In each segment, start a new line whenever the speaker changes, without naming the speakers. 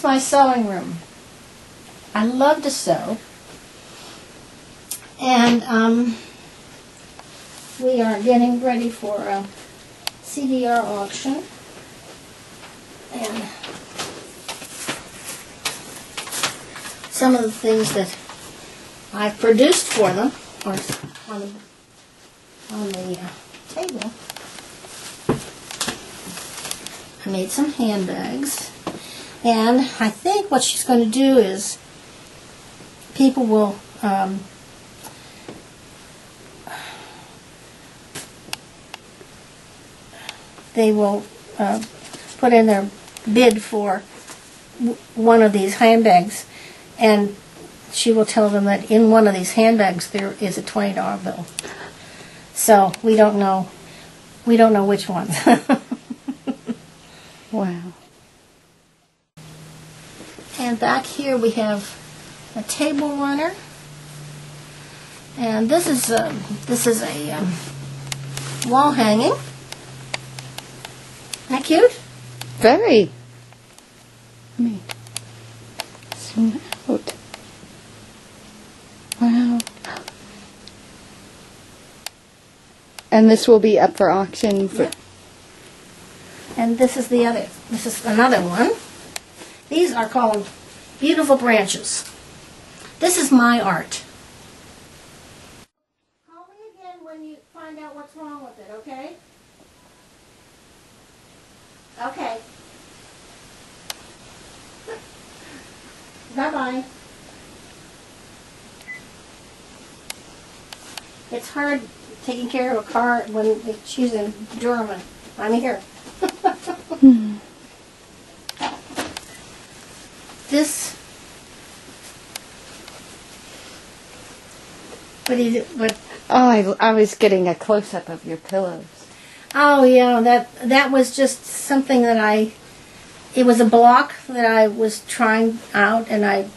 my sewing room. I love to sew. And we are getting ready for a CDR auction. And some of the things that I've produced for them are on the table. I made some handbags. And I think what she's going to do is people will they will put in their bid for one of these handbags, and she will tell them that in one of these handbags there is a $20 bill. So we don't know which ones.
Wow.
And back here we have a table runner, and this is a wall hanging. Isn't that cute?
Very. Let me zoom out. Wow. And this will be up for auction for...
Yeah. And this is another one. These are called Beautiful Branches. This is my art. Call me again when you find out what's wrong with it, okay? Okay. Bye-bye. It's hard taking care of a car when she's in German. I'm here. This, what?
Oh, I was getting a close-up of your pillows.
Oh yeah, that was just something that it was a block that I was trying out, and I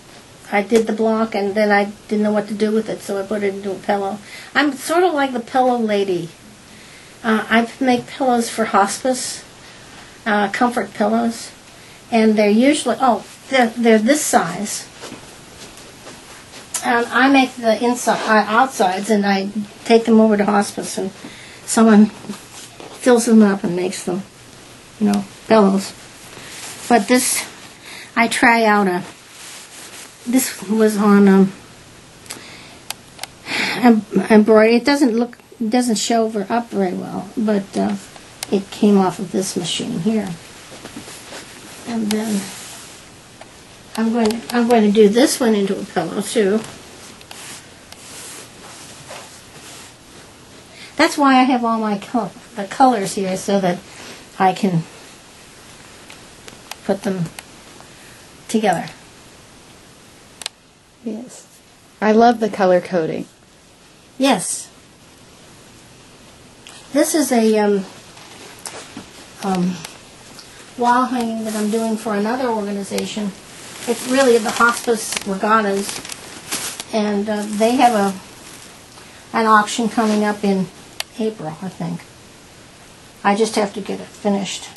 did the block, and then I didn't know what to do with it, so I put it into a pillow. I'm sort of like the pillow lady. I make pillows for hospice, comfort pillows, and they're usually, they're this size. And I make the outsides, and I take them over to hospice, and someone fills them up and makes them, pillows. But this, I try out this was on embroidery. It doesn't show up very well, but it came off of this machine here. And then I'm going to do this one into a pillow too. That's why I have all my the colors here, so that I can put them together.
Yes. I love the color coding.
Yes. This is a wall hanging that I'm doing for another organization. It's really the Hospice Regattas, and they have an auction coming up in April, I think. I just have to get it finished.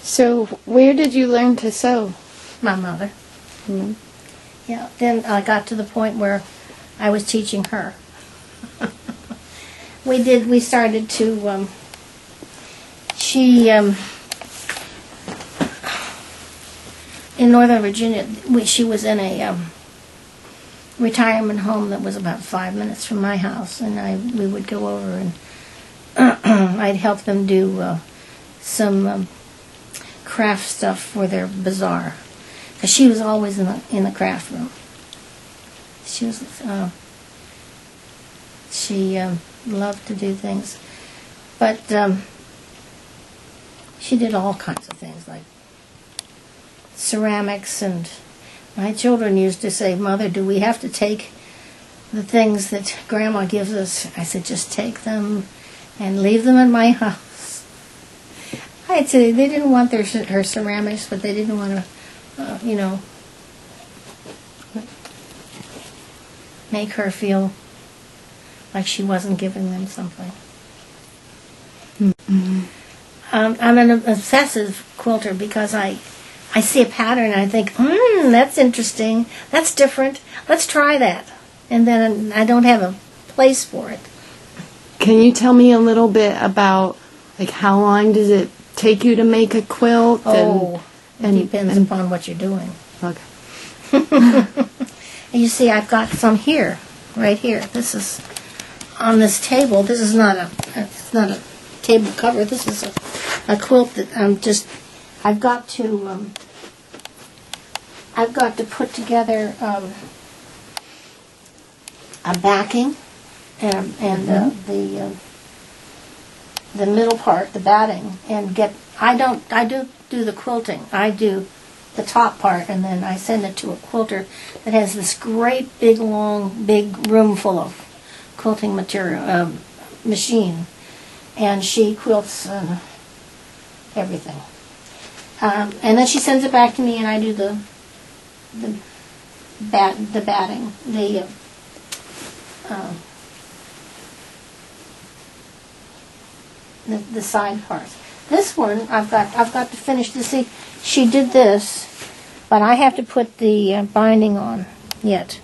So, where did you learn to sew?
My mother.
Mm-hmm.
Yeah, then I got to the point where I was teaching her. We started to, in Northern Virginia, she was in a retirement home that was about 5 minutes from my house, and we would go over and I'd help them do some craft stuff for their bazaar, because she was always in the craft room. She was she loved to do things, but she did all kinds of things like ceramics, and my children used to say, "Mother, do we have to take the things that Grandma gives us?" I said, "Just take them and leave them in my house." I'd say they didn't want her ceramics, but they didn't want to, make her feel like she wasn't giving them something. I'm an obsessive quilter because I see a pattern and I think, that's interesting, that's different, let's try that. And then I don't have a place for it.
Can you tell me a little bit about, like, how long does it take you to make a quilt?
It depends upon what you're doing.
Okay.
And you see, I've got some here, right here. This is on this table. This is not it's not a table cover. This is a quilt that I've got to put together a backing and the middle part, the batting, and I do the quilting. I do the top part, and then I send it to a quilter that has this great big room full of quilting material machine, and she quilts everything. And then she sends it back to me, and I do the batting, the side parts. This one I've got to finish to see. She did this, but I have to put the binding on yet.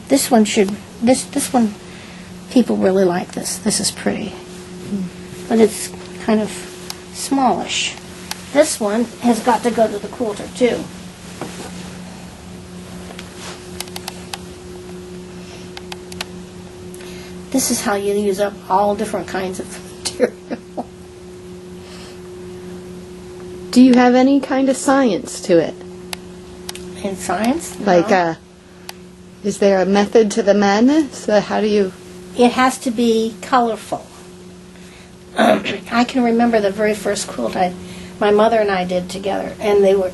This one people really like this. This is pretty, but it's kind of smallish. This one has got to go to the quilter too. This is how you use up all different kinds of material.
Do you have any kind of science to it?
In science? No.
Like, is there a method to the madness? How do you...
It has to be colorful. I can remember the very first quilt my mother and I did together, and they were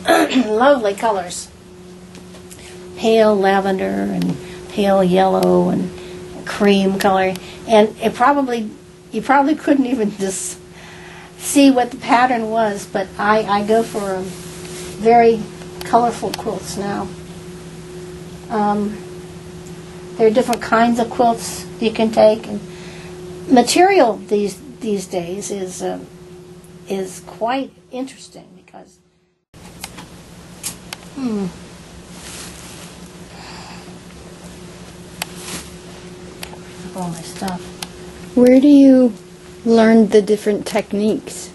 lovely colors. Pale lavender and pale yellow and cream color, and you probably couldn't even just see what the pattern was, but I go for very colorful quilts now. There are different kinds of quilts you can take, and material these days is quite interesting because all my stuff.
Where do you learn the different techniques?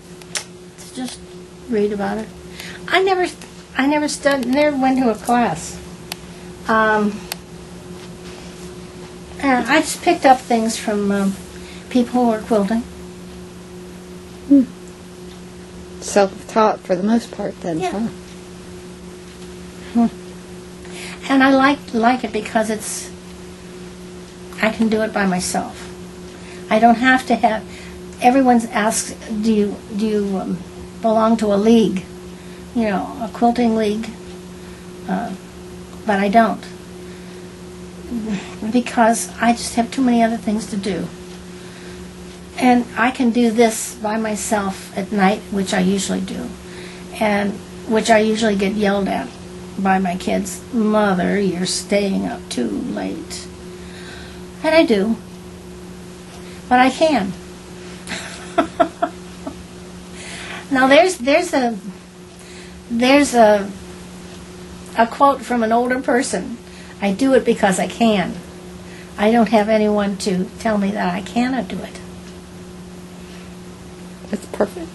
Just read about it. I never never went to a class. I just picked up things from people who are quilting.
Self-taught for the most part, then.
Yeah.
Huh?
And I like it because I can do it by myself. I don't have to have. Everyone's asked, do you belong to a league? A quilting league? But I don't. Because I just have too many other things to do. And I can do this by myself at night, which I usually do. And which I usually get yelled at by my kids. Mother, you're staying up too late. And I do. But I can. Now there's a quote from an older person. I do it because I can. I don't have anyone to tell me that I cannot do it.
That's perfect.